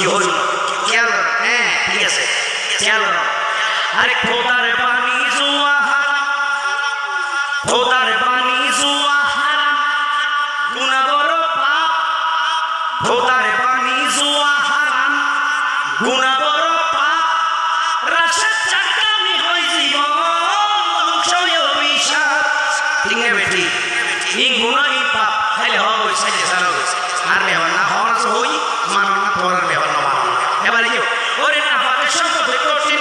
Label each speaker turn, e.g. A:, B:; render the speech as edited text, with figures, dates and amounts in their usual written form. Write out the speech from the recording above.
A: কি হইল খেয়াল হ্যাঁ ঠিক আছে খেয়াল আরে খোদার পানি জুয়া হারাম খোদার পানি জুয়া হারাম গুনাহ বড় পাপ খোদার পানি জুয়া হারাম গুনাহ বড় পাপ রাশেদ চাকানি হই জীবন ধ্বংসই অভিশাপ ঠিক না বেটি এই গুনাহ এই পাপ খাইলে হওয়া বই সাইডে চালা আর মেহমান না হওয়ার হই মানো না তোর মেহমান না মানো এবারে ওরে না পাপের সম্পদ কঠিন